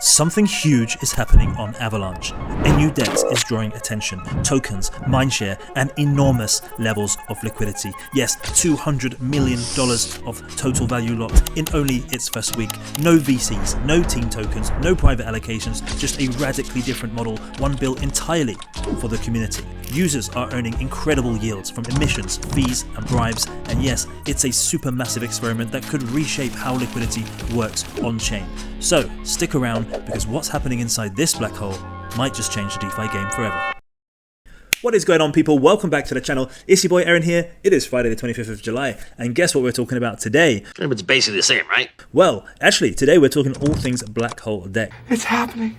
Something huge is happening on Avalanche. A new DEX is drawing attention, tokens, mindshare, and enormous levels of liquidity. Yes, $200 million of total value locked in only its first week. No VCs, no team tokens, no private allocations, just a radically different model, one built entirely for the community. Users are earning incredible yields from emissions, fees, and bribes, and yes, it's a super massive experiment that could reshape how liquidity works on-chain. So stick around, because what's happening inside this black hole might just change the DeFi game forever. What is going on, people? Welcome back to the channel. It's your boy Aaron here. It is Friday the 25th of July, and guess what we're talking about today? It's basically the same, right? Well, actually, today we're talking all things Blackhole DEX. It's happening.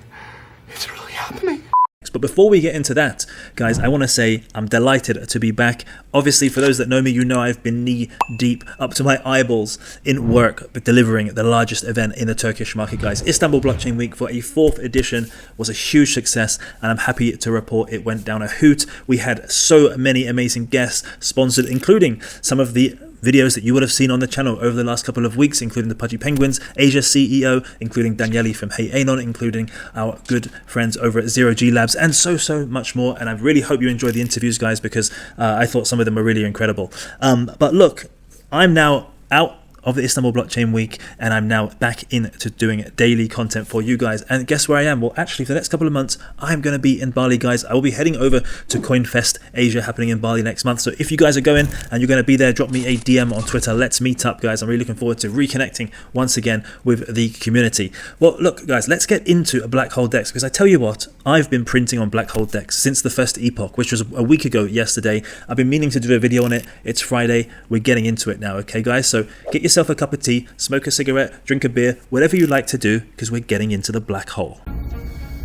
It's really happening. But before we get into that, guys, I want to say I'm delighted to be back. Obviously, for those that know me, you know I've been knee deep up to my eyeballs in work, but delivering the largest event in the Turkish market, guys. Istanbul Blockchain Week for a 4th edition was a huge success, and I'm happy to report it went down a hoot. We had so many amazing guests sponsored, including some of the videos that you would have seen on the channel over the last couple of weeks, including the Pudgy Penguins, Asia CEO, including Daniele from Hey Anon, including our good friends over at Zero G Labs, and so much more. And I really hope you enjoyed the interviews, guys, because I thought some of them were really incredible. But look, I'm now out of the Istanbul Blockchain Week, and I'm now back into doing daily content for you guys. And guess where I am? Well, actually, for the next couple of months, I'm going to be in Bali, guys. I will be heading over to CoinFest Asia, happening in Bali next month. So if you guys are going and you're going to be there, drop me a DM on Twitter. Let's meet up, guys. I'm really looking forward to reconnecting once again with the community. Well, look, guys, let's get into a Blackhole DEX, because I tell you what, I've been printing on Blackhole DEX since the first epoch, which was a week ago yesterday. I've been meaning to do a video on it. It's Friday. We're getting into it now, okay, guys? So get yourself a cup of tea, smoke a cigarette, drink a beer, whatever you like to do, because we're getting into the black hole.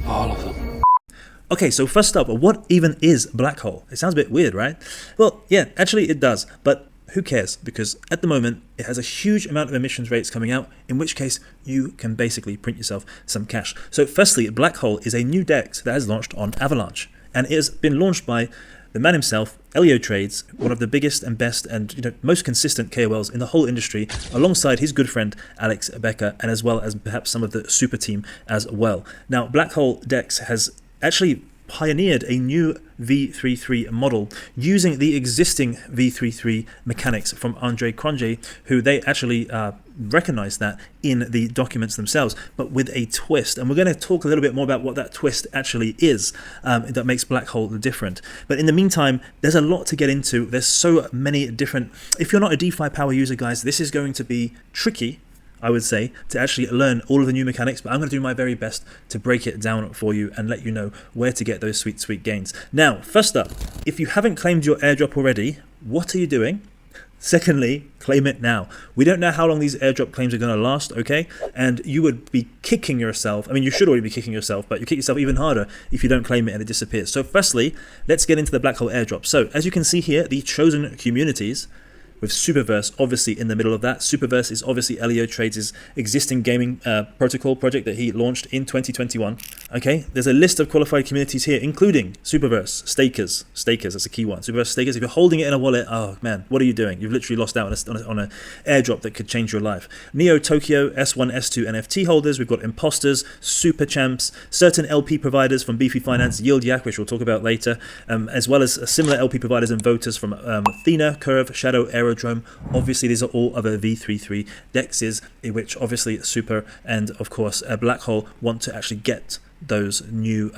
All of them. Okay, so first up, what even is black hole? It sounds a bit weird, right? Well, yeah, actually it does, but who cares? Because at the moment, it has a huge amount of emissions rates coming out, in which case you can basically print yourself some cash. So firstly, Blackhole is a new DEX that has launched on Avalanche, and it has been launched by the man himself, ElioTrades, one of the biggest and best and most consistent KOLs in the whole industry, alongside his good friend Alex Becker, and as well as perhaps some of the super team as well. Now, Blackhole DEX has actually pioneered a new V33 model using the existing V33 mechanics from Andre Cronje, who they actually recognized that in the documents themselves, but with a twist. And we're going to talk a little bit more about what that twist actually is that makes Blackhole different. But in the meantime, there's a lot to get into. There's so many different... If you're not a DeFi power user, guys, this is going to be tricky, I would say, to actually learn all of the new mechanics, but I'm going to do my very best to break it down for you and let you know where to get those sweet gains. Now, first up, if you haven't claimed your airdrop already, what are you doing? Secondly, claim it now. We don't know how long these airdrop claims are going to last, okay? And you would be kicking yourself. I mean, you should already be kicking yourself, but you kick yourself even harder if you don't claim it and it disappears. So firstly, let's get into the Blackhole airdrop. So as you can see here, the chosen communities, with Superverse obviously in the middle of that. Superverse is obviously ElioTrades' existing gaming protocol project that he launched in 2021. Okay, there's a list of qualified communities here, including Superverse stakers. That's a key one. Superverse stakers. If you're holding it in a wallet, oh man, what are you doing? You've literally lost out on an airdrop that could change your life. Neo Tokyo S1 S2 NFT holders. We've got imposters, super champs, certain LP providers from Beefy Finance, Yield Yak, which we'll talk about later, as well as similar LP providers and voters from Athena, Curve, Shadow, Aerodrome. Obviously, these are all other V33 DEXs, in which obviously Super and of course Blackhole want to actually get those new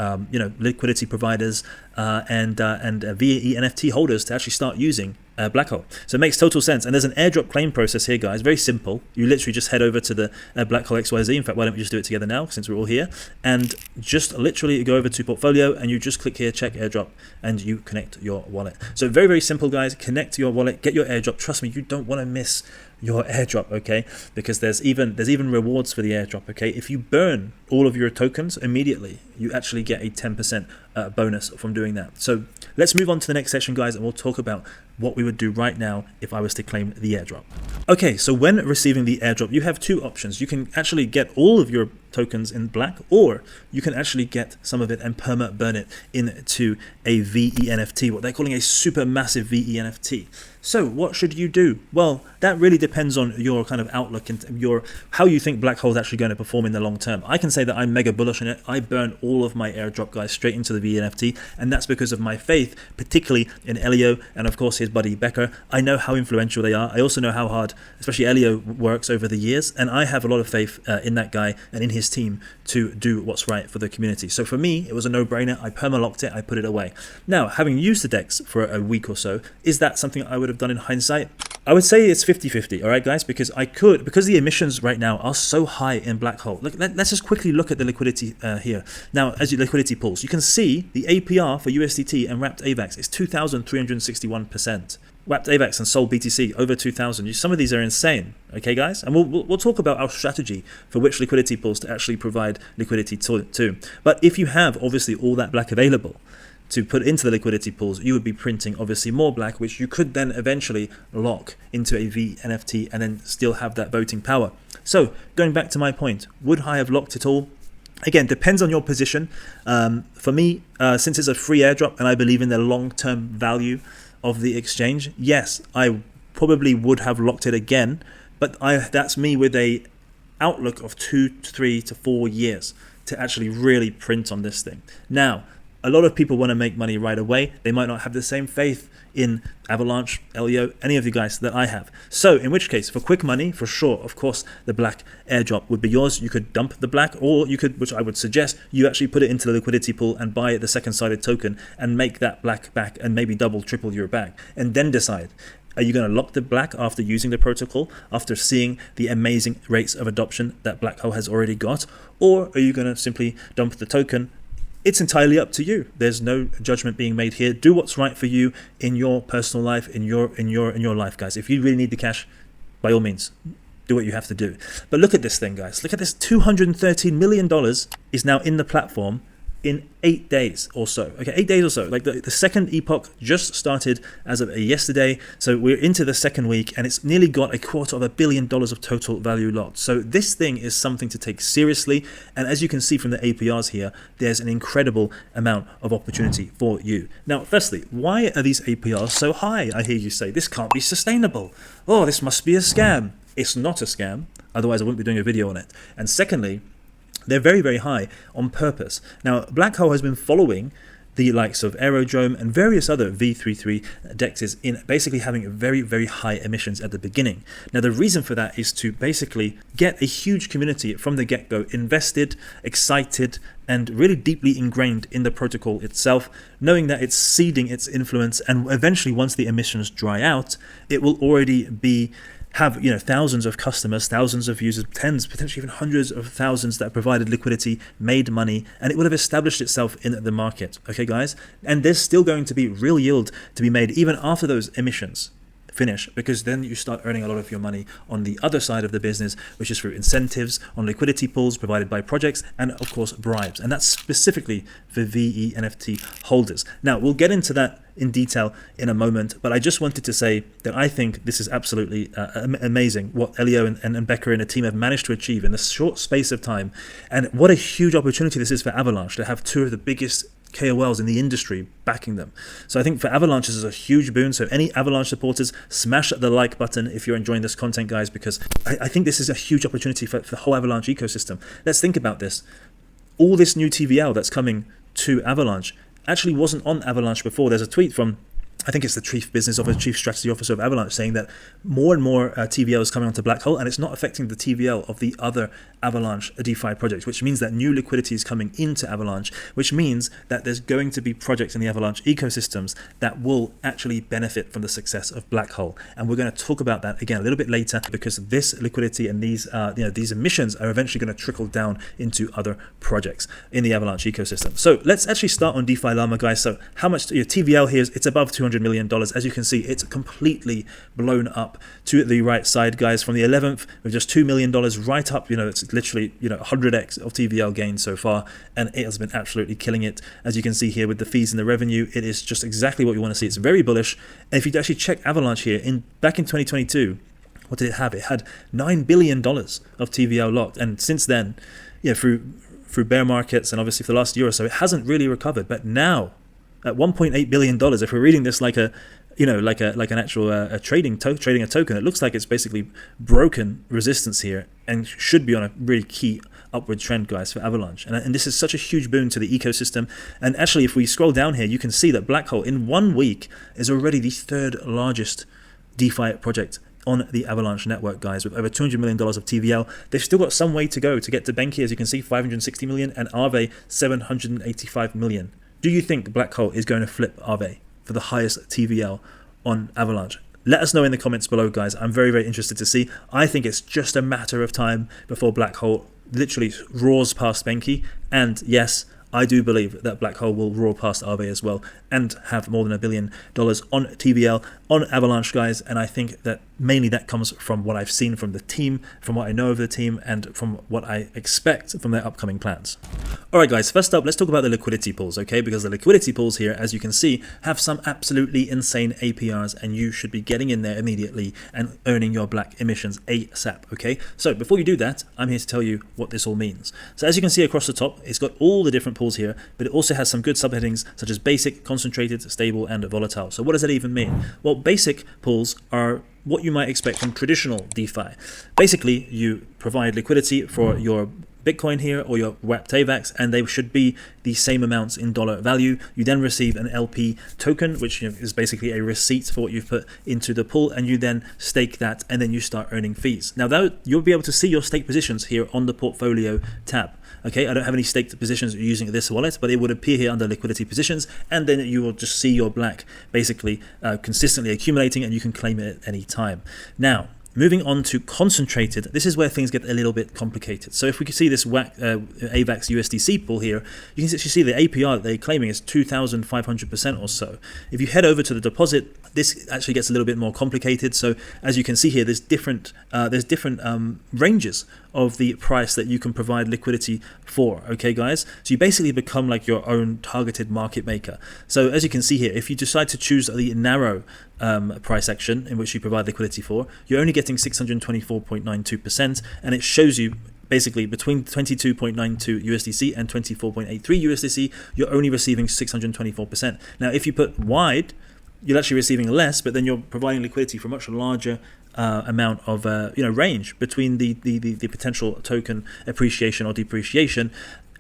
liquidity providers and veNFT holders to actually start using Blackhole. So it makes total sense. And there's an airdrop claim process here, guys. Very simple. You literally just head over to the Blackhole XYZ. In fact, why don't we just do it together now, since we're all here, and just literally go over to portfolio and you just click here, check airdrop, and you connect your wallet. So very simple, guys. Connect to your wallet, get your airdrop. Trust me, you don't want to miss your airdrop, okay? Because there's even rewards for the airdrop, okay? If you burn all of your tokens immediately, you actually get a 10% bonus from doing that. So let's move on to the next section, guys, and we'll talk about what we would do right now if I was to claim the airdrop. Okay, so when receiving the airdrop, you have two options. You can actually get all of your tokens in black, or you can actually get some of it and perma burn it into a veNFT, what they're calling a supermassive veNFT. So what should you do? Well, that really depends on your kind of outlook and how you think Blackhole is actually going to perform in the long term. I can say that I'm mega bullish on it. I burn all of my airdrop, guys, straight into the veNFT, and that's because of my faith, particularly in Ellio and of course his buddy Becker. I know how influential they are. I also know how hard, especially Ellio, works over the years, and I have a lot of faith in that guy and in his team to do what's right for the community. So for me, it was a no-brainer. I perma-locked it. I put it away. Now, having used the DEX for a week or so, is that something I would have done in hindsight? I would say it's 50-50, all right, guys, because the emissions right now are so high in Blackhole. Look, let's just quickly look at the liquidity here. Now, as your liquidity pools, you can see the APR for USDT and wrapped AVAX is 2,361%. Wrapped AVAX and sold BTC over 2,000. Some of these are insane, okay, guys? And we'll talk about our strategy for which liquidity pools to actually provide liquidity to. But if you have obviously all that black available to put into the liquidity pools, you would be printing obviously more black, which you could then eventually lock into a veNFT and then still have that voting power. So going back to my point, would I have locked it all? Again, depends on your position. For me, since it's a free airdrop and I believe in the long-term value of the exchange, yes, I probably would have locked it again, but that's me with a outlook of 2, 3 to 4 years to actually really print on this thing. Now, a lot of people want to make money right away. They might not have the same faith in Avalanche, Ellio, any of you guys that I have. So in which case, for quick money, for sure, of course, the black airdrop would be yours. You could dump the black, or you could, which I would suggest, you actually put it into the liquidity pool and buy the second-sided token and make that black back and maybe double, triple your bag, and then decide. Are you going to lock the black after using the protocol, after seeing the amazing rates of adoption that Blackhole has already got, or are you going to simply dump the token? It's entirely up to you. There's no judgment being made here. Do what's right for you in your personal life, in your life, guys. If you really need the cash, by all means, do what you have to do. But look at this thing, guys. Look at this. $213 million is now in the platform in 8 days or so. Okay, 8 days or so. Like the second epoch just started as of yesterday, so we're into the second week, and it's nearly got $250 million of total value locked. So this thing is something to take seriously, and as you can see from the APRs here, there's an incredible amount of opportunity for you. Now, firstly, why are these APRs so high? I hear you say, this can't be sustainable. Oh, this must be a scam. It's not a scam, otherwise I wouldn't be doing a video on it. And secondly, they're very, very high on purpose. Now, Blackhole has been following the likes of Aerodrome and various other V33 DEXs in basically having very, very high emissions at the beginning. Now, the reason for that is to basically get a huge community from the get-go invested, excited, and really deeply ingrained in the protocol itself, knowing that it's seeding its influence, and eventually once the emissions dry out, it will already have thousands of customers, thousands of users, tens, potentially even hundreds of thousands that provided liquidity, made money, and it would have established itself in the market. Okay, guys? And there's still going to be real yield to be made even after those emissions finish, because then you start earning a lot of your money on the other side of the business, which is through incentives on liquidity pools provided by projects, and of course bribes, and that's specifically for veNFT holders. Now, we'll get into that in detail in a moment, but I just wanted to say that I think this is absolutely amazing what Ellio and Becker and the team have managed to achieve in a short space of time, and what a huge opportunity this is for Avalanche to have two of the biggest KOLs in the industry backing them. So I think for Avalanche this is a huge boon. So any Avalanche supporters, smash the like button if you're enjoying this content, guys, because I think this is a huge opportunity for the whole Avalanche ecosystem. Let's think about this. All this new TVL that's coming to Avalanche actually wasn't on Avalanche before. There's a tweet from, I think it's the Chief Business Officer, Chief Strategy Officer of Avalanche, saying that more and more TVL is coming onto Blackhole, and it's not affecting the TVL of the other Avalanche DeFi projects, which means that new liquidity is coming into Avalanche, which means that there's going to be projects in the Avalanche ecosystems that will actually benefit from the success of Blackhole. And we're going to talk about that again a little bit later, because this liquidity and these emissions are eventually going to trickle down into other projects in the Avalanche ecosystem. So let's actually start on DeFi Llama, guys. So how much TVL here is? It's above $200 $200 million. As you can see, it's completely blown up to the right side, guys, from the 11th with just $2 million right up. It's literally 100x of TVL gains so far, and it has been absolutely killing it. As you can see here with the fees and the revenue, it is just exactly what you want to see. It's very bullish. And if you actually check Avalanche here, back in 2022, what did it have? It had $9 billion of TVL locked, and since then, through bear markets and obviously for the last year or so, it hasn't really recovered. But now, at $1.8 billion, if we're reading this like an actual trading a token, it looks like it's basically broken resistance here and should be on a really key upward trend, guys, for Avalanche. And this is such a huge boon to the ecosystem. And actually, if we scroll down here, you can see that Blackhole in 1 week is already the 3rd largest DeFi project on the Avalanche network, guys, with over $200 million of TVL. They've still got some way to go to get to Benki, as you can see, $560 million, and Aave, $785 million. Do you think Blackhole is going to flip Aave for the highest TVL on Avalanche? Let us know in the comments below, guys. I'm very, very interested to see. I think it's just a matter of time before Blackhole literally roars past Benki. And yes, I do believe that Blackhole will roar past Aave as well and have more than $1 billion on TVL on Avalanche, guys. And I think that mainly that comes from what I've seen from the team, from what I know of the team, and from what I expect from their upcoming plans. Alright, guys, first up, let's talk about the liquidity pools, okay? Because the liquidity pools here, as you can see, have some absolutely insane APRs, and you should be getting in there immediately and earning your black emissions ASAP, okay? So before you do that, I'm here to tell you what this all means. So as you can see across the top, it's got all the different pools here, but it also has some good subheadings such as basic, concentrated, stable, and volatile. So what does that even mean? Well, basic pools are what you might expect from traditional DeFi. Basically, you provide liquidity for your Bitcoin here or your WAP TAVAX, and they should be the same amounts in dollar value. You then receive an LP token, which is basically a receipt for what you've put into the pool, and you then stake that, and then you start earning fees. Now, you'll be able to see your stake positions here on the portfolio tab. Okay, I don't have any staked positions using this wallet, but it would appear here under liquidity positions, and then you will just see your black basically consistently accumulating, and you can claim it at any time. Now, moving on to concentrated, this is where things get a little bit complicated. So if we can see this AVAX USDC pool here, you can actually see the APR that they're claiming is 2,500% or so. If you head over to the deposit, this actually gets a little bit more complicated. So as you can see here, there's different ranges of the price that you can provide liquidity for. Okay, guys. So you basically become like your own targeted market maker. So as you can see here, if you decide to choose the narrow price action in which you provide liquidity for, you're only getting 624.92%, and it shows you basically between 22.92 USDC and 24.83 USDC, you're only receiving 624%. Now, if you put wide, you're actually receiving less, but then you're providing liquidity for a much larger amount of range between the potential token appreciation or depreciation.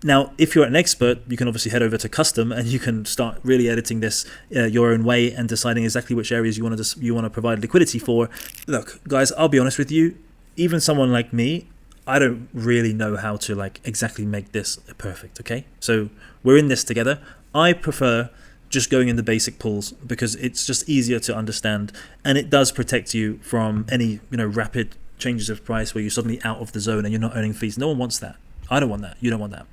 Now, if you're an expert, you can obviously head over to custom, and you can start really editing this your own way and deciding exactly which areas you want to provide liquidity for. Look, guys, I'll be honest with you. Even someone like me, I don't really know how to exactly make this perfect. Okay, so we're in this together. I prefer just going in the basic pools because it's just easier to understand, and it does protect you from any rapid changes of price where you're suddenly out of the zone and you're not earning fees. No one wants that. I don't want that. You don't want that.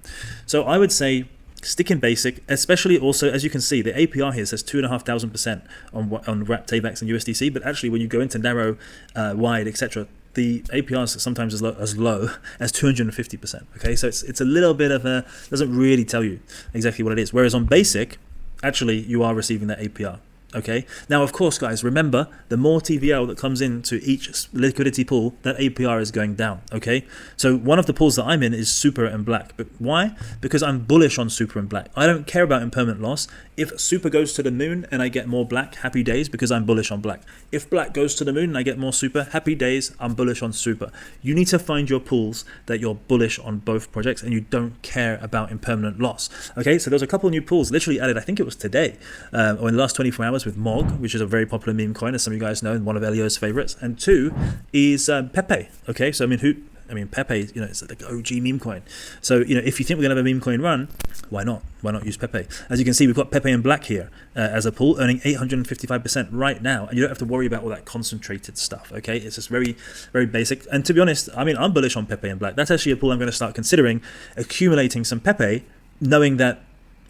So I would say stick in basic, especially also, as you can see, the APR here says 2,500% on WAP TAVAX and USDC, but actually when you go into narrow, wide, etc., the APRs are sometimes as low as 250%. Okay, so it's a little bit of a, doesn't really tell you exactly what it is. Whereas on basic, actually you are receiving that APR. Okay. Now, of course, guys, remember, the more TVL that comes into each liquidity pool, that APR is going down. Okay. So one of the pools that I'm in is Super and Black. But why? Because I'm bullish on Super and Black. I don't care about impermanent loss. If Super goes to the moon and I get more Black, happy days, because I'm bullish on Black. If Black goes to the moon and I get more Super, happy days, I'm bullish on Super. You need to find your pools that you're bullish on both projects and you don't care about impermanent loss. Okay. So there's a couple of new pools literally added, I think it was today, or in the last 24 hours, with Mog, which is a very popular meme coin, as some of you guys know, and one of Ellio's favorites. And two is Pepe. Okay, so Pepe, it's like the OG meme coin. So, if you think we're gonna have a meme coin run, why not? Why not use Pepe? As you can see, we've got Pepe and Black here as a pool, earning 855% right now, and you don't have to worry about all that concentrated stuff. Okay, it's just very, very basic. And to be honest, I'm bullish on Pepe and Black. That's actually a pool I'm going to start considering accumulating some Pepe, knowing that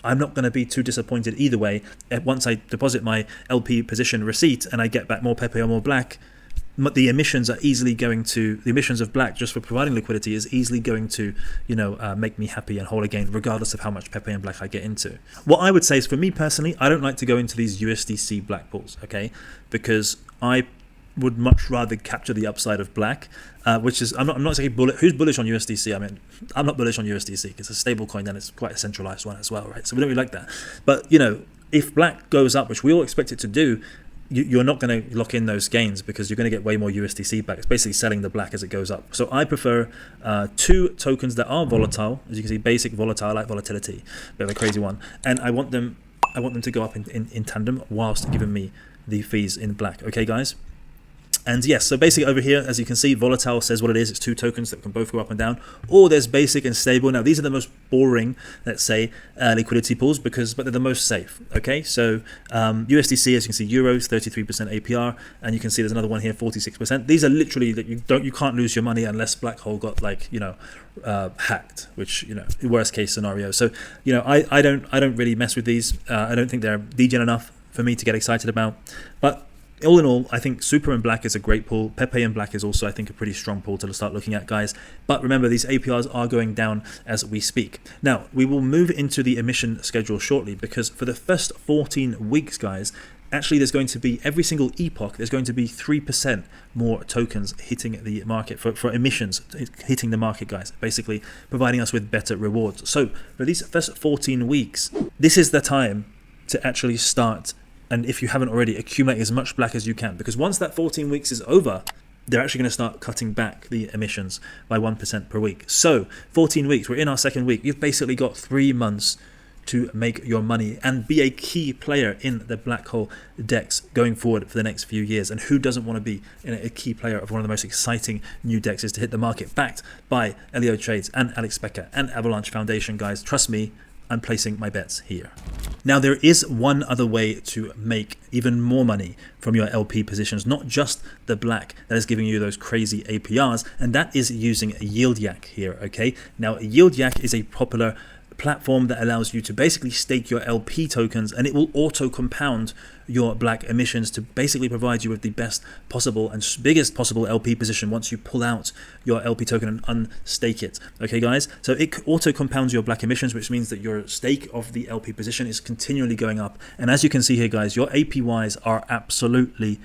I'm not going to be too disappointed either way. Once I deposit my LP position receipt and I get back more Pepe or more Black, the emissions are easily going to, the emissions of Black just for providing liquidity is easily going to, make me happy and whole again, regardless of how much Pepe and Black I get into. What I would say is, for me personally, I don't like to go into these USDC Black pools, okay? Because I would much rather capture the upside of Black, which is, I'm not saying who's bullish on USDC. I mean, I'm not bullish on USDC because it's a stable coin and it's quite a centralized one as well, right? So we don't really like that. But, if Black goes up, which we all expect it to do, you're not going to lock in those gains because you're going to get way more USDC back. It's basically selling the Black as it goes up. So I prefer 2 tokens that are volatile. As you can see, basic volatile, I like volatility, bit of a crazy one. And I want them to go up in tandem whilst giving me the fees in Black. Okay, guys? And yes, so basically over here, as you can see, volatile says what it is. It's 2 tokens that can both go up and down. Or there's basic and stable. Now, these are the most boring, let's say, liquidity pools, but they're the most safe. Okay, so USDC, as you can see, euros, 33% APR, and you can see there's another one here, 46%. These are literally that you can't lose your money unless Blackhole got hacked, which worst case scenario. So I don't really mess with these. I don't think they're degen enough for me to get excited about, but all in all, I think Super and Black is a great pool. Pepe and Black is also, I think, a pretty strong pool to start looking at, guys. But remember, these APRs are going down as we speak. Now, we will move into the emission schedule shortly because for the first 14 weeks, guys, actually there's going to be, every single epoch, there's going to be 3% more tokens hitting the market for emissions, hitting the market, guys, basically providing us with better rewards. So for these first 14 weeks, this is the time to actually start, and if you haven't already, accumulate as much Black as you can, because once that 14 weeks is over, they're actually going to start cutting back the emissions by 1% per week. So 14 weeks, we're in our second week. You've basically got 3 months to make your money and be a key player in the Blackhole DEX going forward for the next few years. And who doesn't want to be a key player of one of the most exciting new DEXs to hit the market, backed by ElioTrades and Alex Becker and Avalanche Foundation, guys? Trust me, I'm placing my bets here. Now, there is one other way to make even more money from your LP positions, not just the Black that is giving you those crazy APRs, and that is using Yield Yak here, okay? Now, Yield Yak is a popular platform that allows you to basically stake your LP tokens, and it will auto compound your Black emissions to basically provide you with the best possible and biggest possible LP position once you pull out your LP token and unstake it. Okay, guys, so it auto compounds your Black emissions, which means that your stake of the LP position is continually going up. And as you can see here, guys, your APYs are absolutely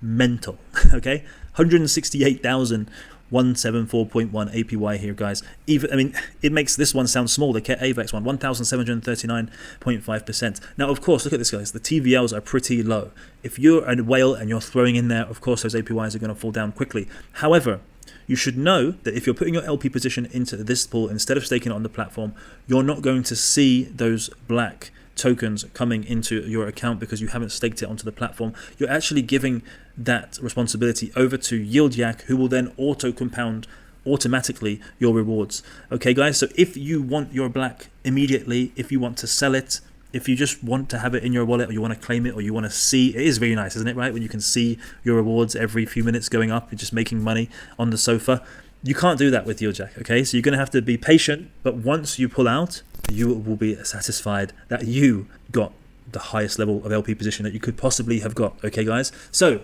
mental. Okay, 168,174.1 APY here, guys. It makes this one sound small. The AVAX one, 1,739.5%. Now, of course, look at this, guys. The TVLs are pretty low. If you're a whale and you're throwing in there, of course, those APYs are going to fall down quickly. However, you should know that if you're putting your LP position into this pool instead of staking it on the platform, you're not going to see those Black tokens coming into your account because you haven't staked it onto the platform. You're actually giving that responsibility over to Yield Yak, who will then auto compound automatically your rewards. Okay, guys, so if you want your Black immediately, if you want to sell it, if you just want to have it in your wallet, or you want to claim it, or you want to see, it is very nice, isn't it, right, when you can see your rewards every few minutes going up, you're just making money on the sofa. You can't do that with Yield Yak, okay? So you're going to have to be patient, but once you pull out, you will be satisfied that you got the highest level of LP position that you could possibly have got. Okay, guys? So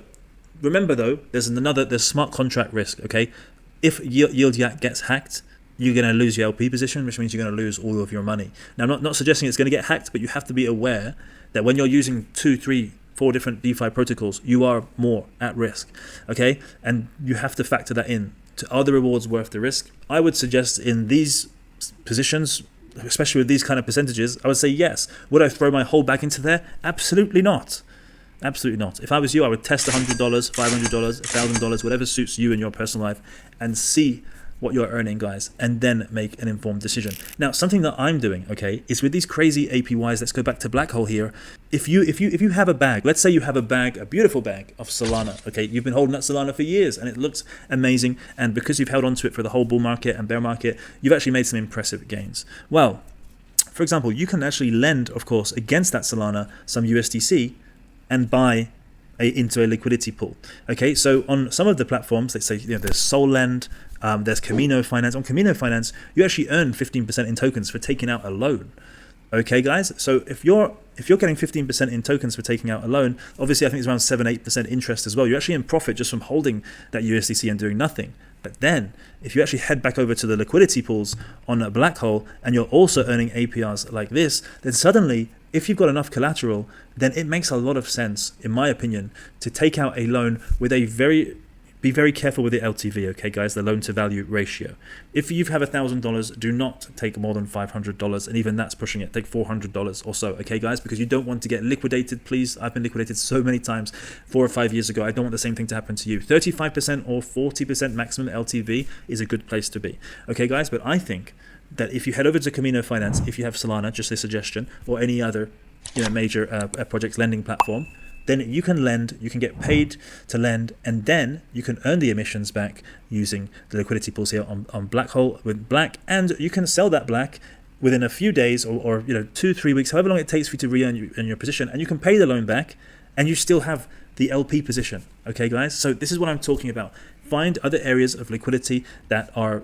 remember, though, there's smart contract risk. Okay, if Yield Yak gets hacked, you're going to lose your LP position, which means you're going to lose all of your money. Now, I'm not suggesting it's going to get hacked, but you have to be aware that when you're using 2, 3, 4 different DeFi protocols, you are more at risk. Okay, and you have to factor that in. Are the rewards worth the risk? I would suggest in these positions, especially with these kind of percentages, I would say yes. Would I throw my whole bag into there? Absolutely not. Absolutely not. If I was you, I would test $100, $500, $1,000, whatever suits you in your personal life, and see what you're earning, guys, and then make an informed decision. Now, something that I'm doing, okay, is with these crazy APYs, let's go back to Blackhole here. If you have a bag, let's say you have a beautiful bag of Solana, okay, you've been holding that Solana for years and it looks amazing, and because you've held onto it for the whole bull market and bear market, you've actually made some impressive gains. Well, for example, you can actually lend, of course, against that Solana some USDC and buy into a liquidity pool. Okay, so on some of the platforms, let's say there's SolLend, there's Camino Finance. On Camino Finance, you actually earn 15% in tokens for taking out a loan. Okay, guys. So if you're getting 15% in tokens for taking out a loan, obviously I think it's around 7-8% interest as well. You're actually in profit just from holding that USDC and doing nothing. But then if you actually head back over to the liquidity pools on Blackhole and you're also earning APRs like this, then suddenly if you've got enough collateral, then it makes a lot of sense, in my opinion, to take out a loan with be very careful with the LTV, okay guys, the loan to value ratio. If you have $1,000, do not take more than $500, and even that's pushing it. Take $400 or so, okay guys, because you don't want to get liquidated, please. I've been liquidated so many times 4 or 5 years ago. I don't want the same thing to happen to you. 35% or 40% maximum LTV is a good place to be, okay guys. But I think that if you head over to Camino Finance, if you have Solana, just a suggestion, or any other major project lending platform, then you can lend, you can get paid to lend, and then you can earn the emissions back using the liquidity pools here on Blackhole with BLACK, and you can sell that BLACK within a few days or 2-3 weeks, however long it takes for you to re-earn your position, and you can pay the loan back, and you still have the LP position. Okay, guys. So this is what I'm talking about. Find other areas of liquidity that are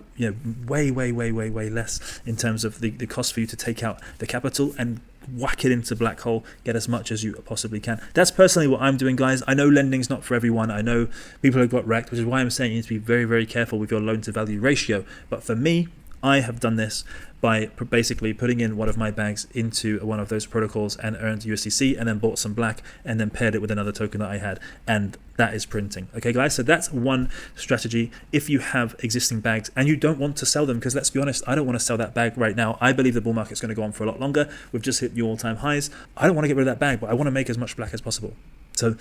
way less in terms of the cost for you to take out the capital, and whack it into Blackhole, get as much as you possibly can. That's personally what I'm doing, guys. I know lending's not for everyone. I know people have got wrecked, which is why I'm saying you need to be very careful with your loan to value ratio. But for me, I have done this by basically putting in one of my bags into one of those protocols and earned USDC, and then bought some BLACK and then paired it with another token that I had, and that is printing. Okay guys, so that's one strategy if you have existing bags and you don't want to sell them, because let's be honest, I don't want to sell that bag right now. I believe the bull market's going to go on for a lot longer. We've just hit new all-time highs. I don't want to get rid of that bag, but I want to make as much BLACK as possible. So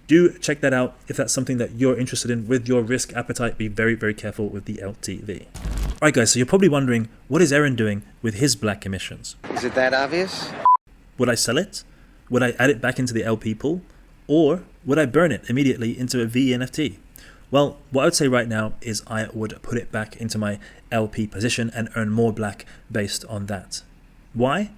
do check that out if that's something that you're interested in. With your risk appetite, be very careful with the LTV. Alright guys, so you're probably wondering, what is Aaron doing with his BLACK emissions? Is it that obvious? Would I sell it? Would I add it back into the LP pool? Or would I burn it immediately into a veNFT? Well, what I would say right now is I would put it back into my LP position and earn more BLACK based on that. Why?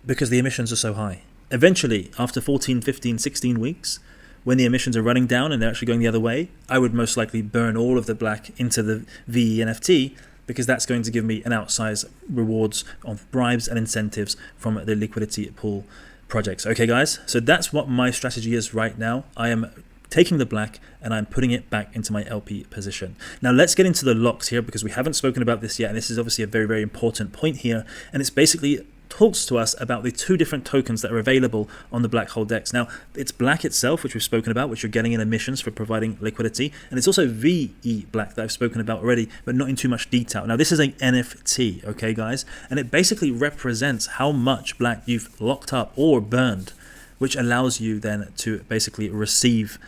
Because the emissions are so high. Eventually, after 14, 15, 16 weeks, when the emissions are running down and they're actually going the other way, I would most likely burn all of the BLACK into the veNFT, because that's going to give me an outsized rewards of bribes and incentives from the liquidity pool projects. Okay guys, so that's what my strategy is right now. I am taking the BLACK and I'm putting it back into my LP position. Now let's get into the locks here, because we haven't spoken about this yet, and this is obviously a very important point here, and it's basically talks to us about the two different tokens that are available on the Blackhole DEX. Now, it's BLACK itself, which we've spoken about, which you're getting in emissions for providing liquidity, and it's also veBLACK that I've spoken about already, but not in too much detail. Now, this is an NFT, okay, guys, and it basically represents how much BLACK you've locked up or burned, which allows you then to basically receive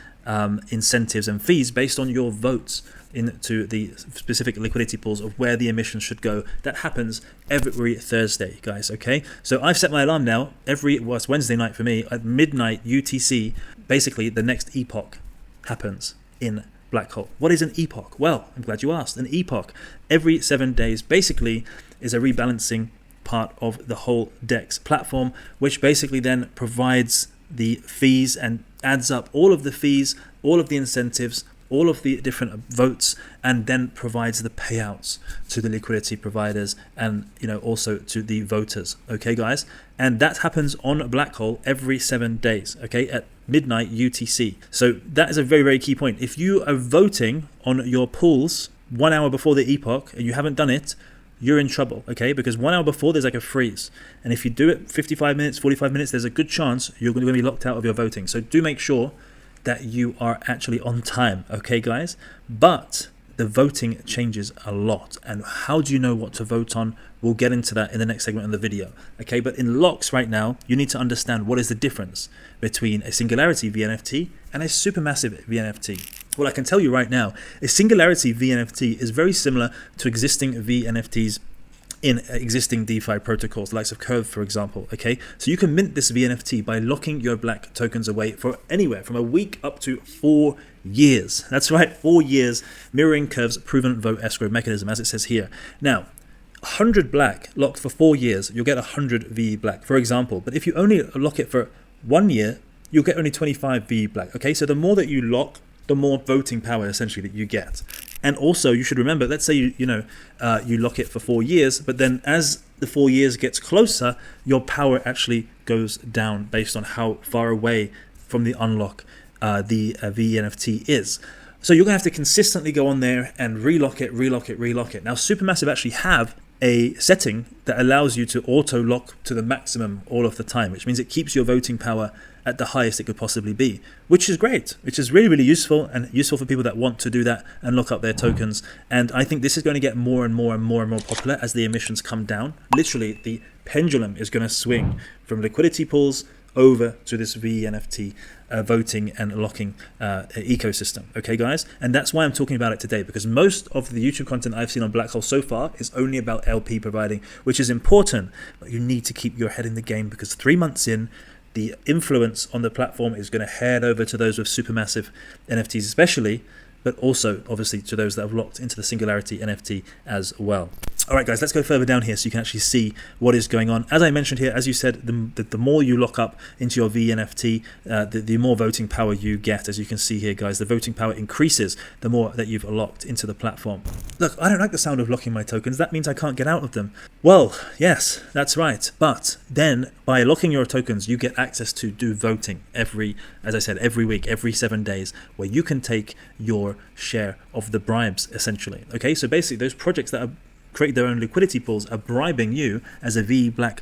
incentives and fees based on your votes into the specific liquidity pools of where the emissions should go. That happens every Thursday, guys, okay? So I've set my alarm now. It's Wednesday night for me, at midnight UTC. Basically, the next epoch happens in Blackhole. What is an epoch? Well, I'm glad you asked. An epoch, every 7 days, basically is a rebalancing part of the whole DEX platform, which basically then provides the fees and adds up all of the fees, all of the incentives, all of the different votes, and then provides the payouts to the liquidity providers and also to the voters. Okay guys, and that happens on Blackhole every 7 days, okay, at midnight UTC. So that is a very key point. If you are voting on your pools 1 hour before the epoch and you haven't done it, you're in trouble, okay? Because 1 hour before there's like a freeze, and if you do it 55 minutes, 45 minutes, there's a good chance you're going to be locked out of your voting. So do make sure that you are actually on time, okay guys? But the voting changes a lot, and how do you know what to vote on? We'll get into that in the next segment of the video, okay? But in locks right now, you need to understand what is the difference between a Singularity veNFT and a Supermassive veNFT. Well, I can tell you right now, a Singularity veNFT is very similar to existing veNFTs in existing DeFi protocols, the likes of Curve, for example, okay? So you can mint this veNFT by locking your BLACK tokens away for anywhere from a week up to 4 years. That's right, 4 years, mirroring Curve's proven vote escrow mechanism, as it says here. Now, 100 BLACK locked for 4 years, you'll get 100 veBLACK, for example. But if you only lock it for 1 year, you'll get only 25 veBLACK, okay? So the more that you lock, the more voting power essentially that you get. And also, you should remember, let's say you lock it for 4 years, but then as the 4 years gets closer, your power actually goes down based on how far away from the unlock the veNFT is. So you're going to have to consistently go on there and relock it. Now, Supermassive actually have a setting that allows you to auto lock to the maximum all of the time, which means it keeps your voting power at the highest it could possibly be, which is great, which is really, really useful, and useful for people that want to do that and lock up their tokens. And I think this is going to get more and more popular as the emissions come down. Literally, the pendulum is going to swing from liquidity pools over to this veNFT voting and locking ecosystem. Okay, guys? And that's why I'm talking about it today, because most of the YouTube content I've seen on Blackhole so far is only about LP providing, which is important, but you need to keep your head in the game, because 3 months in, the influence on the platform is going to head over to those with supermassive NFTs especially, but also obviously to those that have locked into the Singularity NFT as well. All right, guys, let's go further down here so you can actually see what is going on. As I mentioned here, as you said, the more you lock up into your veNFT, the more voting power you get. As you can see here, guys, the voting power increases the more that you've locked into the platform. Look, I don't like the sound of locking my tokens. That means I can't get out of them. Well, yes, that's right. But then by locking your tokens, you get access to do voting as I said, every week, every 7 days, where you can take your share of the bribes, essentially. Okay, so basically those projects that create their own liquidity pools are bribing you as a veBLACK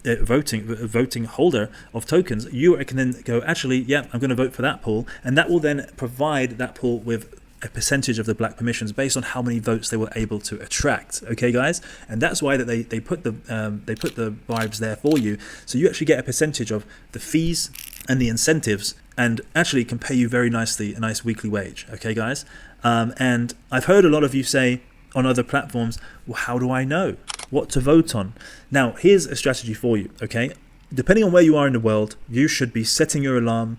voting holder of tokens. You can then go, actually, yeah, I'm going to vote for that pool, and that will then provide that pool with a percentage of the black permissions based on how many votes they were able to attract. Okay, guys, and that's why that they put the bribes there for you, so you actually get a percentage of the fees and the incentives, and actually can pay you very nicely a nice weekly wage. Okay, guys, and I've heard a lot of you say on other platforms, well, how do I know what to vote on? Now, here's a strategy for you, okay? Depending on where you are in the world, you should be setting your alarm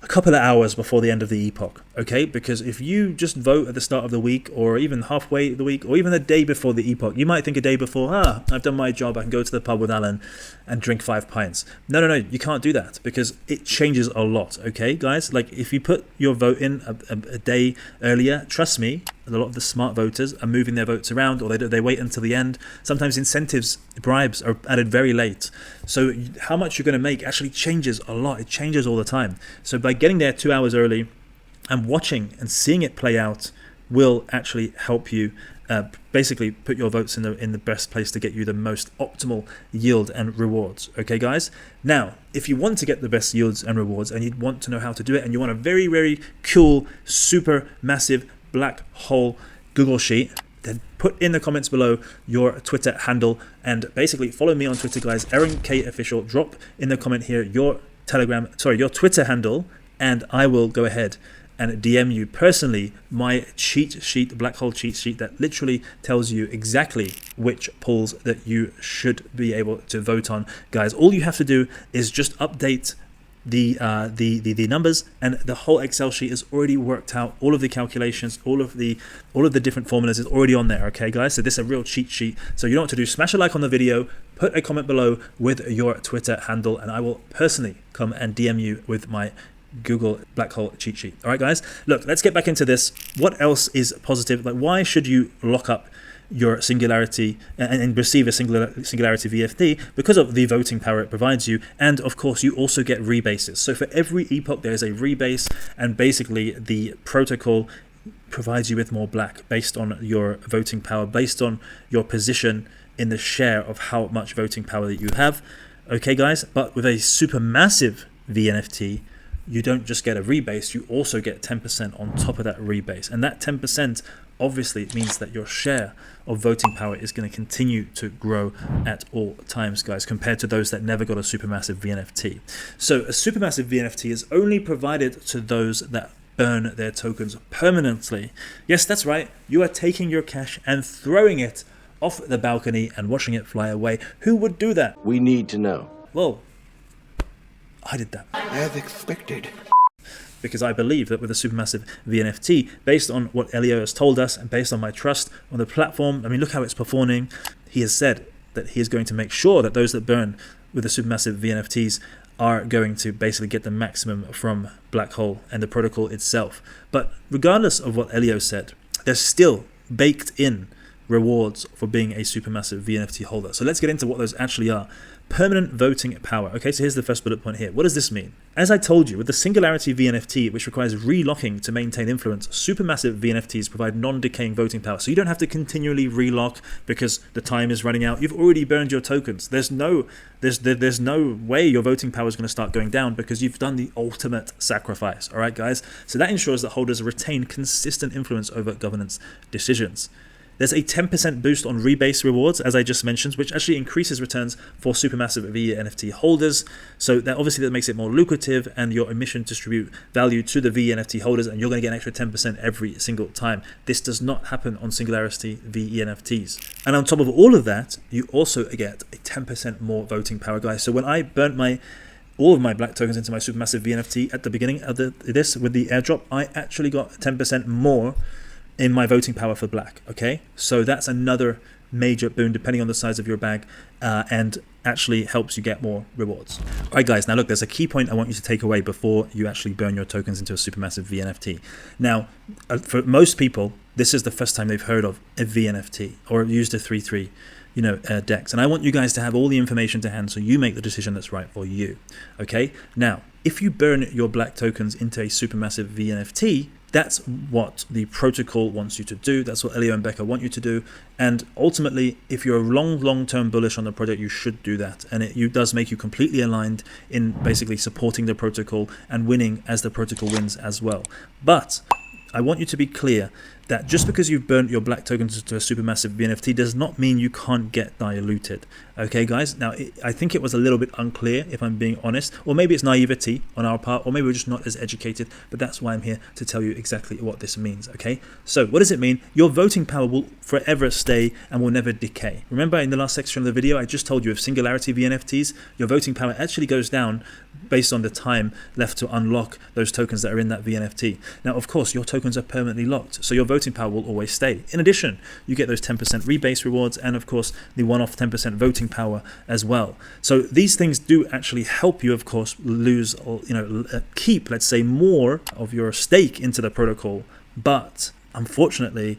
a couple of hours before the end of the epoch, okay? Because if you just vote at the start of the week, or even halfway the week, or even the day before the epoch, you might think a day before, I've done my job, I can go to the pub with Alan and drink 5 pints. No, you can't do that, because it changes a lot, okay, guys? Like, if you put your vote in a day earlier, trust me, a lot of the smart voters are moving their votes around, or they wait until the end. Sometimes incentives, bribes are added very late. So how much you're going to make actually changes a lot. It changes all the time. So by getting there 2 hours early and watching and seeing it play out will actually help you basically put your votes in the best place to get you the most optimal yield and rewards. Okay, guys? Now, if you want to get the best yields and rewards, and you want to know how to do it, and you want a very, very cool, super massive black hole Google Sheet, then put in the comments below your Twitter handle, and basically follow me on Twitter, guys. Aaron K Official. Drop in the comment here your Twitter handle, and I will go ahead and DM you personally my cheat sheet, black hole cheat sheet, that literally tells you exactly which pools that you should be able to vote on, guys. All you have to do is just update the numbers, and the whole Excel sheet is already worked out. All of the calculations, all of the different formulas is already on there. Okay, guys, so this is a real cheat sheet. So you know what to do. Smash a like on the video, put a comment below with your Twitter handle, and I will personally come and DM you with my Google black hole cheat sheet. All right, guys, look, let's get back into this. What else is positive? Like, why should you lock up your Singularity and receive a Singularity VFT? Because of the voting power it provides you, and of course you also get rebases. So for every epoch there is a rebase, and basically the protocol provides you with more black based on your voting power, based on your position in the share of how much voting power that you have. Okay, guys, but with a supermassive veNFT, you don't just get a rebase, you also get 10% on top of that rebase, and that 10% obviously it means that your share of voting power is going to continue to grow at all times, guys, compared to those that never got a supermassive veNFT. So a supermassive veNFT is only provided to those that burn their tokens permanently. Yes, that's right. You are taking your cash and throwing it off the balcony and watching it fly away. Who would do that? We need to know. Well, I did that. As expected. Because I believe that with a supermassive veNFT, based on what Ellio has told us and based on my trust on the platform, I mean, look how it's performing. He has said that he is going to make sure that those that burn with the supermassive veNFTs are going to basically get the maximum from Blackhole and the protocol itself. But regardless of what Ellio said, there's still baked in rewards for being a Supermassive veNFT holder. So let's get into what those actually are. Permanent voting power. Okay, so here's the first bullet point here. What does this mean? As I told you, with the Singularity veNFT, which requires relocking to maintain influence, Supermassive veNFTs provide non-decaying voting power. So you don't have to continually relock because the time is running out. You've already burned your tokens. There's no way your voting power is going to start going down because you've done the ultimate sacrifice. All right, guys? So that ensures that holders retain consistent influence over governance decisions. There's a 10% boost on rebase rewards, as I just mentioned, which actually increases returns for Supermassive veNFT holders. So that obviously makes it more lucrative, and your emission distribute value to the veNFT holders, and you're going to get an extra 10% every single time. This does not happen on Singularity veNFTs. And on top of all of that, you also get a 10% more voting power, guys. So when I burnt all of my black tokens into my Supermassive veNFT at the beginning of this with the airdrop, I actually got 10% more in my voting power for black. Okay, so that's another major boon depending on the size of your bag, and actually helps you get more rewards. All right, guys, now look, there's a key point I want you to take away before you actually burn your tokens into a Supermassive veNFT. Now, for most people, this is the first time they've heard of a veNFT or used a 3.3 DEX, and I want you guys to have all the information to hand so you make the decision that's right for you. Okay, now if you burn your black tokens into a Supermassive veNFT, that's what the protocol wants you to do. That's what Ellio and Becker want you to do. And ultimately, if you're long-term bullish on the project, you should do that. And it does make you completely aligned in basically supporting the protocol and winning as the protocol wins as well. But I want you to be clear that just because you've burnt your black tokens into a Supermassive veNFT does not mean you can't get diluted. Okay, guys? Now, I think it was a little bit unclear, if I'm being honest, or maybe it's naivety on our part, or maybe we're just not as educated, but that's why I'm here to tell you exactly what this means, okay? So, what does it mean? Your voting power will forever stay and will never decay. Remember in the last section of the video, I just told you with Singularity veNFTs, your voting power actually goes down based on the time left to unlock those tokens that are in that veNFT. Now, of course, your tokens are permanently locked, so your voting power will always stay. In addition, you get those 10% rebase rewards and, of course, the one-off 10% voting power as well. So these things do actually help you, of course, lose or keep, let's say, more of your stake into the protocol. But unfortunately,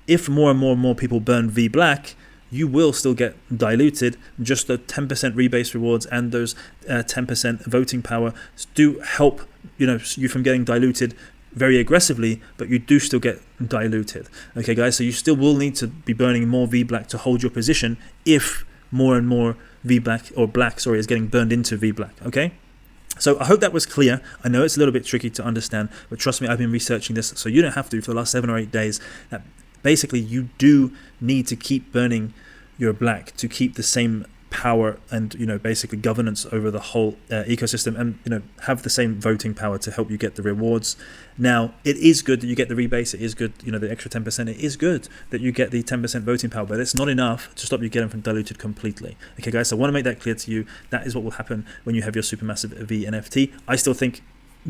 if more and more people burn veBLACK, you will still get diluted. Just the 10% rebase rewards and those 10% voting power do help you from getting diluted very aggressively, but you do still get diluted. Okay, guys, so you still will need to be burning more veBLACK to hold your position if more and more veBLACK or black, is getting burned into veBLACK. Okay. So I hope that was clear. I know it's a little bit tricky to understand, but trust me, I've been researching this, so you don't have to for the last 7 or 8 days. That basically you do need to keep burning your black to keep the same power and basically governance over the whole ecosystem, and have the same voting power to help you get the rewards. Now, it is good that you get the rebase. It is good, the extra 10%. It is good that you get the 10% voting power, but it's not enough to stop you getting from diluted completely. Okay, guys, so I want to make that clear to you. That is what will happen when you have your Supermassive veNFT. I still think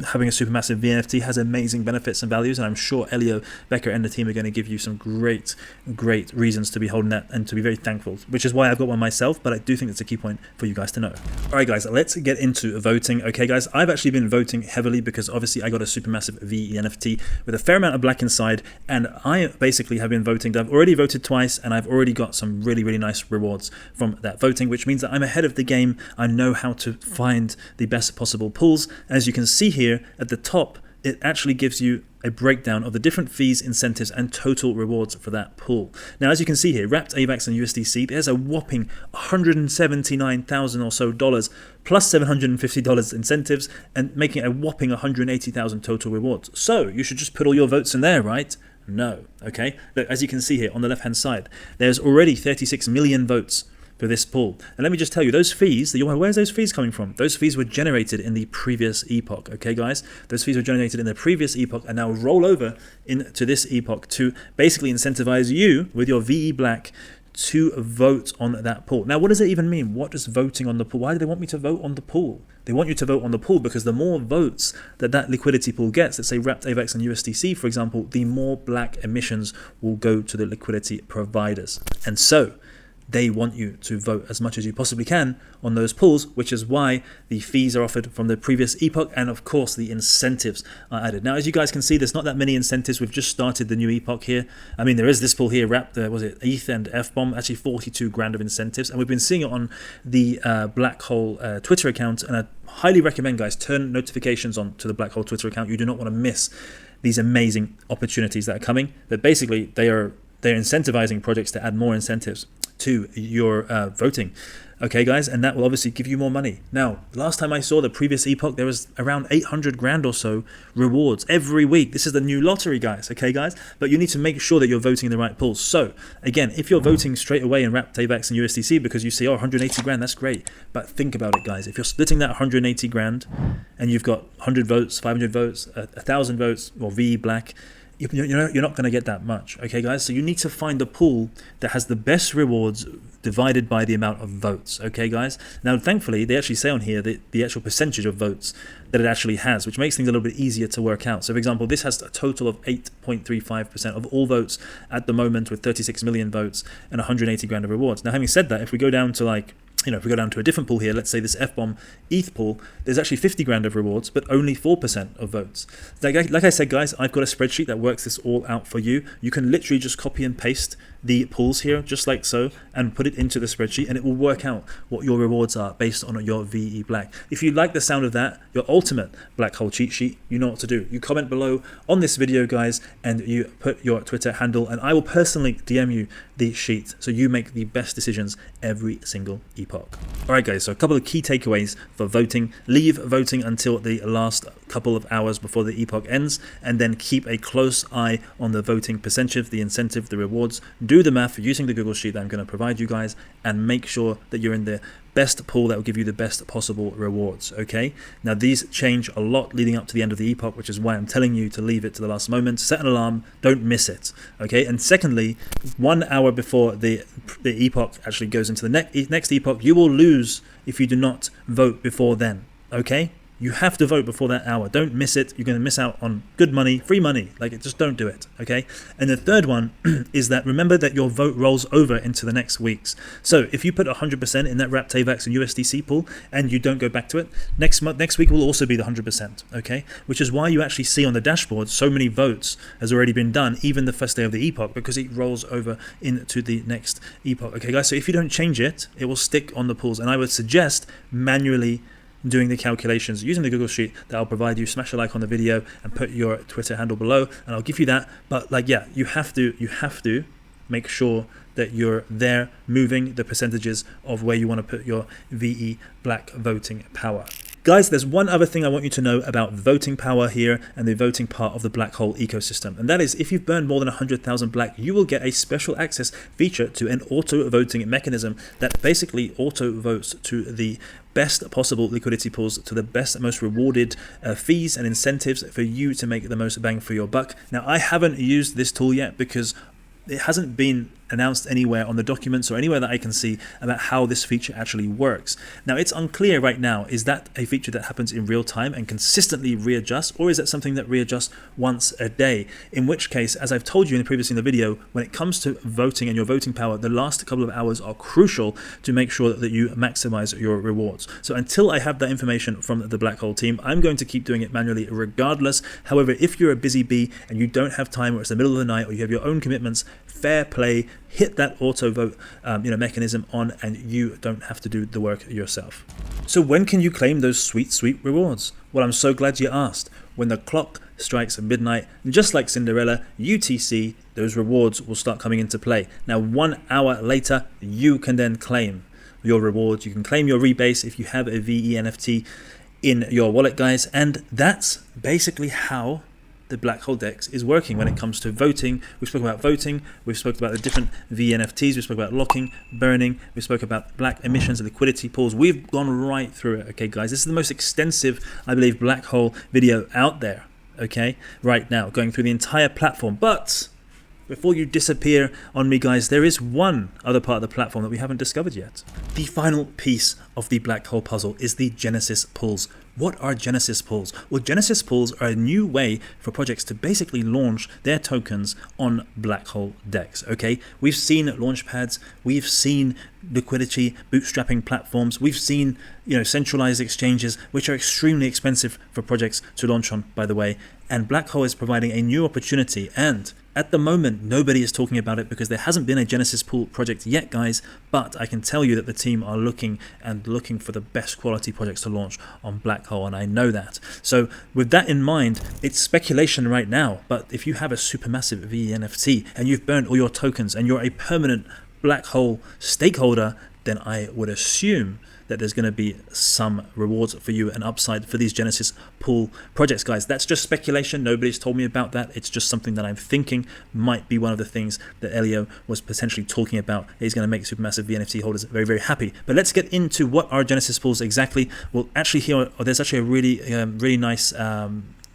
having a Supermassive veNFT has amazing benefits and values, and I'm sure Ellio, Becker and the team are going to give you some great reasons to be holding that and to be very thankful, which is why I've got one myself, but I do think it's a key point for you guys to know. Alright guys, let's get into voting. Okay guys, I've actually been voting heavily because obviously I got a Supermassive veNFT with a fair amount of black inside, and I basically have been voting. I've already voted twice and I've already got some really nice rewards from that voting, which means that I'm ahead of the game. I know how to find the best possible pools. As you can see here at the top, it actually gives you a breakdown of the different fees, incentives, and total rewards for that pool. Now, as you can see here, wrapped AVAX and USDC, there's a whopping $179,000 or so dollars, plus $750 incentives, and making a whopping 180,000 total rewards. So you should just put all your votes in there, right? No. Okay. Look, as you can see here on the left-hand side, there's already 36 million votes for this pool. And let me just tell you, those fees, where's those fees coming from? Those fees were generated in the previous epoch, okay guys? Those fees were generated in the previous epoch and now roll over into this epoch to basically incentivize you with your veBLACK to vote on that pool. Now, what does it even mean? What is voting on the pool? Why do they want me to vote on the pool? They want you to vote on the pool because the more votes that liquidity pool gets, let's say wrapped AVAX and USDC, for example, the more black emissions will go to the liquidity providers. And so, they want you to vote as much as you possibly can on those pools, which is why the fees are offered from the previous epoch, and of course the incentives are added. Now, as you guys can see, there's not that many incentives. We've just started the new epoch here. I mean, there is this pool here wrapped, was it ETH and F-bomb, actually 42 grand of incentives, and we've been seeing it on the Blackhole Twitter account, and I highly recommend, guys, turn notifications on to the Blackhole Twitter account. You do not want to miss these amazing opportunities that are coming. But basically, they're incentivizing projects to add more incentives to your voting. Okay, guys, and that will obviously give you more money. Now, last time I saw the previous epoch, there was around 800 grand or so rewards every week. This is the new lottery, guys. Okay, guys, but you need to make sure that you're voting in the right pools. So, again, if you're voting straight away in wrapped AVAX and USDC because you say, oh, 180 grand, that's great. But think about it, guys. If you're splitting that 180 grand and you've got 100 votes, 500 votes, 1,000 votes, or veBLACK, you're not going to get that much. Okay, guys, so you need to find the pool that has the best rewards divided by the amount of votes. Okay, guys, now thankfully they actually say on here the actual percentage of votes that it actually has, which makes things a little bit easier to work out. So for example, this has a total of 8.35% of all votes at the moment, with 36 million votes and 180 grand of rewards. Now, having said that, if we go down to if we go down to a different pool here, let's say this F-bomb ETH pool, there's actually 50 grand of rewards, but only 4% of votes. Like I said, guys, I've got a spreadsheet that works this all out for you. You can literally just copy and paste the pools here, just like so, and put it into the spreadsheet, and it will work out what your rewards are based on your veBLACK. If you like the sound of that, your ultimate Blackhole cheat sheet, you know what to do. You comment below on this video, guys, and you put your Twitter handle, and I will personally DM you the sheet so you make the best decisions every single epoch. Alright, guys, so a couple of key takeaways for voting. Leave voting until the last couple of hours before the epoch ends, and then keep a close eye on the voting percentage, the incentive, the rewards. Do the math using the Google Sheet that I'm going to provide you guys, and make sure that you're in the best pool that will give you the best possible rewards. Okay, now these change a lot leading up to the end of the epoch, which is why I'm telling you to leave it to the last moment. Set an alarm, don't miss it. Okay, and secondly, 1 hour before the epoch actually goes into the next epoch, you will lose if you do not vote before then. Okay, you have to vote before that hour. Don't miss it. You're going to miss out on good money, free money. Just don't do it. Okay. And the third one is that remember that your vote rolls over into the next weeks. So if you put 100% in that wrapped AVAX and USDC pool and you don't go back to it, next week will also be the 100%. Okay. Which is why you actually see on the dashboard so many votes has already been done, even the first day of the epoch, because it rolls over into the next epoch. Okay, guys. So if you don't change it, it will stick on the pools. And I would suggest manually doing the calculations using the Google Sheet that I'll provide you. Smash a like on the video and put your Twitter handle below, and I'll give you that. But you have to make sure that you're there moving the percentages of where you want to put your veBLACK voting power. Guys, there's one other thing I want you to know about voting power here and the voting part of the Blackhole ecosystem, and that is if you've burned more than 100,000 black, you will get a special access feature to an auto voting mechanism that basically auto votes to the best possible liquidity pools, to the best, most rewarded fees and incentives for you to make the most bang for your buck. Now, I haven't used this tool yet because it hasn't been announced anywhere on the documents or anywhere that I can see about how this feature actually works. Now, it's unclear right now, is that a feature that happens in real time and consistently readjusts, or is that something that readjusts once a day? In which case, as I've told you previously in the video, when it comes to voting and your voting power, the last couple of hours are crucial to make sure that you maximize your rewards. So until I have that information from the Blackhole team, I'm going to keep doing it manually regardless. However, if you're a busy bee and you don't have time, or it's the middle of the night, or you have your own commitments, fair play, hit that auto vote mechanism on, and you don't have to do the work yourself. So when can you claim those sweet rewards? Well, I'm so glad you asked. When the clock strikes midnight, just like Cinderella, UTC, those rewards will start coming into play. Now, 1 hour later, you can then claim your rewards. You can claim your rebase if you have a veNFT in your wallet, guys, and that's basically how the Blackhole DEX is working when it comes to voting. We spoke about voting, we've spoken about the different veNFTs, we spoke about locking, burning, we spoke about black emissions, liquidity pools. We've gone right through it. Okay, guys, this is the most extensive, I believe, Blackhole video out there, okay, right now, going through the entire platform. But before you disappear on me, guys, there is one other part of the platform that we haven't discovered yet. The final piece of the black hole puzzle is the Genesis pools. What are Genesis pools? Well, Genesis pools are a new way for projects to basically launch their tokens on Blackhole DEX. Okay, we've seen launch pads, we've seen liquidity bootstrapping platforms, we've seen centralized exchanges, which are extremely expensive for projects to launch on, by the way. And Blackhole is providing a new opportunity, and at the moment, nobody is talking about it because there hasn't been a Genesis pool project yet, guys, but I can tell you that the team are looking for the best quality projects to launch on Blackhole, and I know that. So with that in mind, it's speculation right now, but if you have a supermassive veNFT and you've burned all your tokens and you're a permanent Blackhole stakeholder, then I would assume that there's going to be some rewards for you and upside for these Genesis pool projects, guys. That's just speculation. Nobody's told me about that. It's just something that I'm thinking might be one of the things that Ellio was potentially talking about. He's going to make Supermassive veNFT holders very, very happy. But let's get into what are Genesis pools exactly. Well, actually here, there's actually a really nice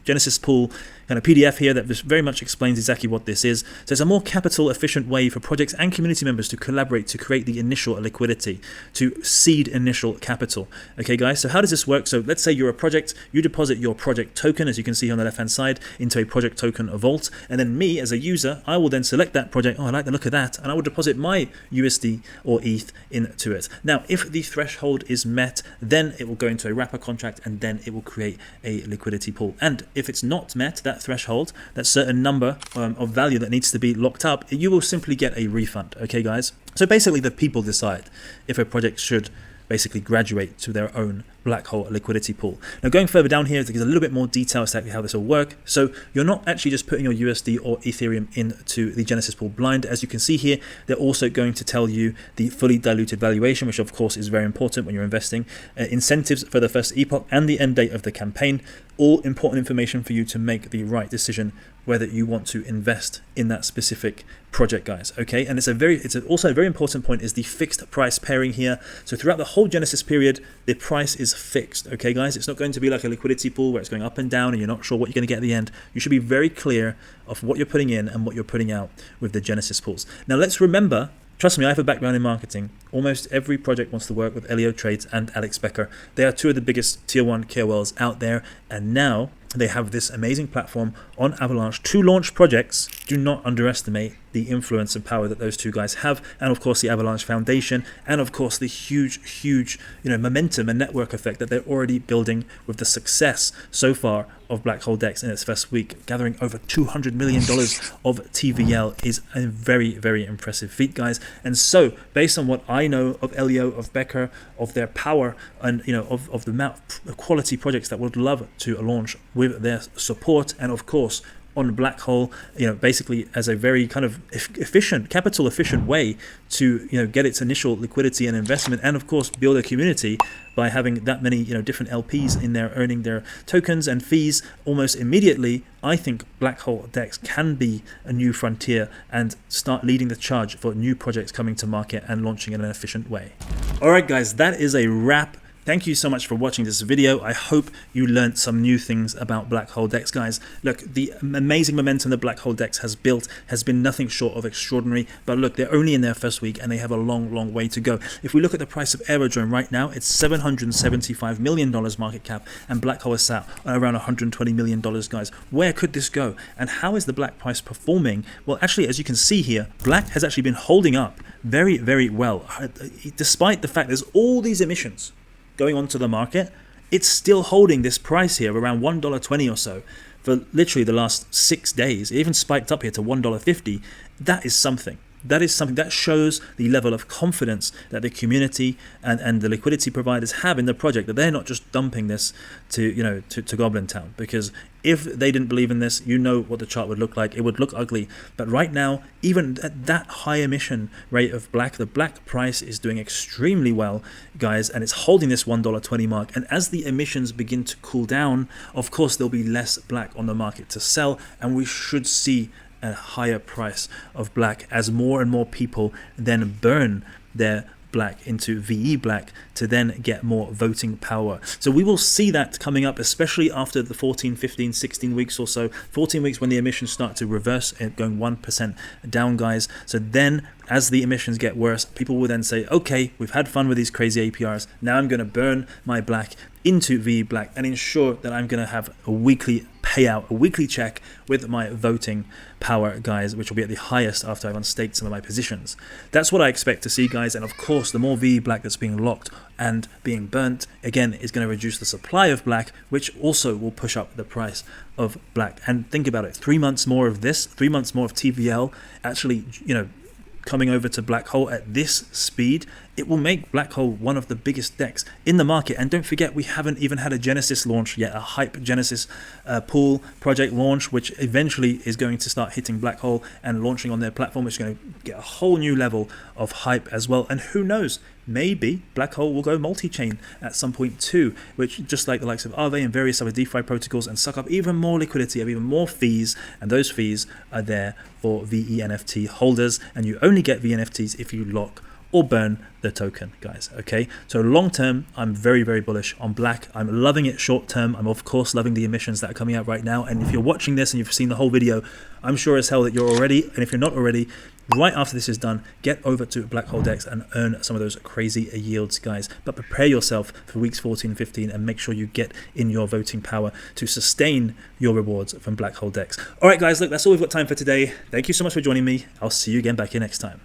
Genesis pool kind of PDF here that just very much explains exactly what this is. So it's a more capital efficient way for projects and community members to collaborate to create the initial liquidity, to seed initial capital. Okay, guys, so how does this work? So let's say you're a project, you deposit your project token, as you can see on the left hand side, into a project token vault, and then me as a user, I will then select that project. Oh, I like the look of that, and I will deposit my USD or ETH into it. Now, if the threshold is met, then it will go into a wrapper contract, and then it will create a liquidity pool. And if it's not met, that threshold, that certain number of value that needs to be locked up, you will simply get a refund. Okay, guys? So basically the people decide if a project should basically graduate to their own Blackhole liquidity pool. Now going further down here, there's a little bit more detail exactly how this will work. So you're not actually just putting your USD or Ethereum into the Genesis pool blind. As you can see here, they're also going to tell you the fully diluted valuation, which of course is very important when you're investing, incentives for the first epoch and the end date of the campaign. All important information for you to make the right decision whether you want to invest in that specific project, guys. Okay, and it's also a very important point is the fixed price pairing here. So throughout the whole Genesis period, the price is fixed. Okay, guys, it's not going to be like a liquidity pool where it's going up and down and you're not sure what you're going to get at the end. You should be very clear of what you're putting in and what you're putting out with the Genesis pools. Now let's remember, trust me, I have a background in marketing. Almost every project wants to work with ElioTrades and Alex Becker. They are two of the biggest tier 1 KOLs out there, and now they have this amazing platform on Avalanche to launch projects. Do not underestimate the influence and power that those two guys have, and of course the Avalanche Foundation, and of course the huge momentum and network effect that they're already building with the success so far of Blackhole DEX in its first week. Gathering over $200 million of TVL is a very, very impressive feat, guys. And so based on what I know of Ellio, of Becker, of their power, and of the amount of quality projects that would love to launch with their support, and of course on Blackhole, basically as a very kind of efficient, capital efficient way to get its initial liquidity and investment, and of course build a community by having that many different LPs in there earning their tokens and fees almost immediately. I think Blackhole DEX can be a new frontier and start leading the charge for new projects coming to market and launching in an efficient way. Alright guys, that is a wrap. Thank you so much for watching this video. I hope you learned some new things about Blackhole DEX, guys. Look, the amazing momentum that Blackhole DEX has built has been nothing short of extraordinary. But look, they're only in their first week and they have a long way to go. If we look at the price of Aerodrome right now, it's $775 million market cap, and Blackhole is sat around $120 million, guys. Where could this go? And how is the Black price performing? Well, actually, as you can see here, Black has actually been holding up very, very well. Despite the fact there's all these emissions going onto the market, it's still holding this price here around $1.20 or so for literally the last 6 days. It even spiked up here to $1.50. That is something. That is something that shows the level of confidence that the community and the liquidity providers have in the project, that they're not just dumping this to Goblin Town. Because if they didn't believe in this, what the chart would look like. It would look ugly. But right now, even at that high emission rate of Black, the Black price is doing extremely well, guys, and it's holding this $1.20 mark. And as the emissions begin to cool down, of course, there'll be less Black on the market to sell, and we should see a higher price of Black as more and more people then burn their BLACK into veBLACK to then get more voting power. So we will see that coming up, especially after the 14, 15, 16 weeks or so. 14 weeks when the emissions start to reverse, going 1% down, guys. So then as the emissions get worse, people will then say, okay, we've had fun with these crazy APRs. Now I'm going to burn my BLACK into veBLACK and ensure that I'm going to have a weekly payout, a weekly check with my voting power, guys, which will be at the highest after I've unstaked some of my positions. That's what I expect to see, guys. And of course, the more veBLACK that's being locked and being burnt, again, is going to reduce the supply of BLACK, which also will push up the price of BLACK. And think about it, 3 months more of this, 3 months more of TVL actually, coming over to Blackhole at this speed, it will make Blackhole one of the biggest DEX in the market. And don't forget, we haven't even had a Genesis launch yet, a hype Genesis pool project launch, which eventually is going to start hitting Blackhole and launching on their platform, which is going to get a whole new level of hype as well. And who knows, maybe Blackhole will go multi-chain at some point too, which just like the likes of Aave and various other DeFi protocols, and suck up even more liquidity, have even more fees, and those fees are there for veNFT holders, and you only get veNFTs if you lock or burn the token, guys. Okay, so long term, I'm very, very bullish on BLACK. I'm loving it short term. I'm of course loving the emissions that are coming out right now, and if you're watching this and you've seen the whole video, I'm sure as hell that you're already, and if you're not already, right after this is done, get over to Blackhole DEX and earn some of those crazy yields, guys. But prepare yourself for weeks 14 and 15 and make sure you get in your voting power to sustain your rewards from Blackhole DEX. All right, guys, look, that's all we've got time for today. Thank you so much for joining me. I'll see you again back here next time.